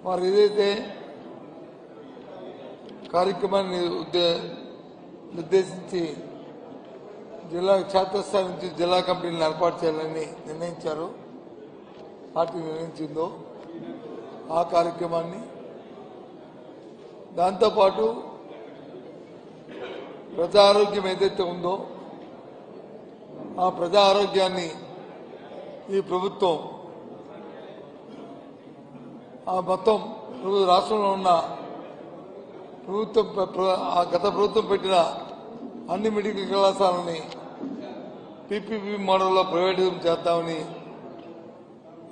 వారు ఏదైతే కార్యక్రమాన్ని నిర్దేశించి జిల్లా క్షేత్రస్థాయి నుంచి జిల్లా కమిటీలను ఏర్పాటు చేయాలని నిర్ణయించారు, పార్టీ నిర్ణయించిందో ఆ కార్యక్రమాన్ని, దాంతోపాటు ప్రజా ఆరోగ్యం ఏదైతే ఉందో ఆ ప్రజా ఆరోగ్యాన్ని ఈ ప్రభుత్వం ఆ మొత్తం రాష్ట్రంలో ఉన్న ప్రభుత్వం గత ప్రభుత్వం పెట్టిన అన్ని మెడికల్ కళాశాలని పీపీపీ మోడల్లో ప్రైవేటిజం చేద్దామని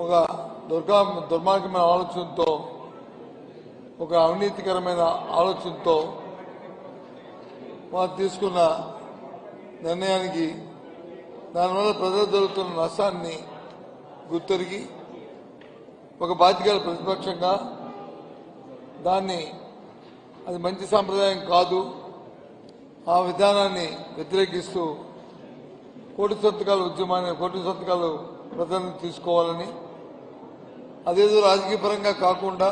ఒక దుర్మార్గమైన ఆలోచనతో, ఒక అవినీతికరమైన ఆలోచనతో వారు తీసుకున్న నిర్ణయానికి దానివల్ల ప్రజలు జరుగుతున్న నష్టాన్ని గుర్తెరిగి ఒక బాధ్యత ప్రతిపక్షంగా దాన్ని అది మంచి సాంప్రదాయం కాదు, ఆ విధానాన్ని వ్యతిరేకిస్తూ కోటి సంతకాల ఉద్యమాన్ని, కోటి సంతకాలు ప్రజలను తీసుకోవాలని, అదేదో రాజకీయ పరంగా కాకుండా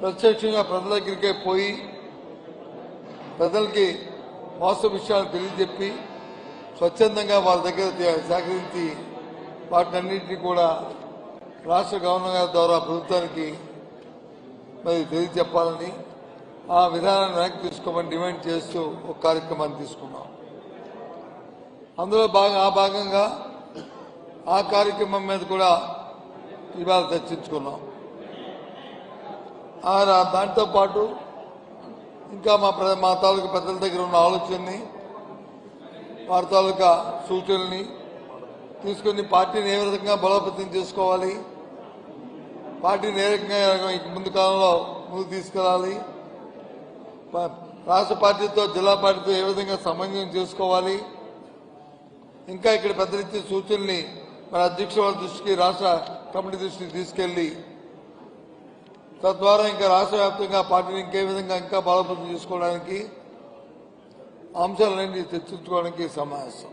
ప్రత్యక్షంగా ప్రజల దగ్గరికే పోయి ప్రజలకి వాస్తవ విషయాలు తెలియజెప్పి స్వచ్ఛందంగా వాళ్ళ దగ్గర సేకరించి వాటినన్నింటినీ కూడా రాష్ట్ర గవర్నర్ గారి ద్వారా ప్రభుత్వానికి మరి తెలియజెప్పాలని, ఆ విధానాన్ని వెనక్కి తీసుకోమని డిమాండ్ చేస్తూ ఒక కార్యక్రమాన్ని తీసుకున్నాం. అందులో భాగంగా ఆ కార్యక్రమం మీద కూడా ఇవాళ చర్చించుకున్నాం. దాంతో పాటు ఇంకా మా తాలూకా పెద్దల దగ్గర ఉన్న ఆలోచనని, వారి తాలూకా సూచనల్ని తీసుకుని పార్టీని ఏ విధంగా బలోపేతం చేసుకోవాలి, పార్టీని ఏ రకంగా ముందు కాలంలో ముందుకు తీసుకెళ్లాలి, రాష్ట్ర పార్టీతో జిల్లా పార్టీతో ఏ విధంగా సమన్వయం చేసుకోవాలి, ఇంకా ఇక్కడ పెద్దలిచ్చే సూచనల్ని మన అధ్యక్షుల దృష్టికి, రాష్ట్ర కమిటీ దృష్టికి తీసుకెళ్లి తద్వారా ఇంకా రాష్ట్ర వ్యాప్తంగా పార్టీని ఇంకే విధంగా ఇంకా బలోపేతం చేసుకోవడానికి అంశాలన్నీ చర్చించుకోవడానికి సమావేశం.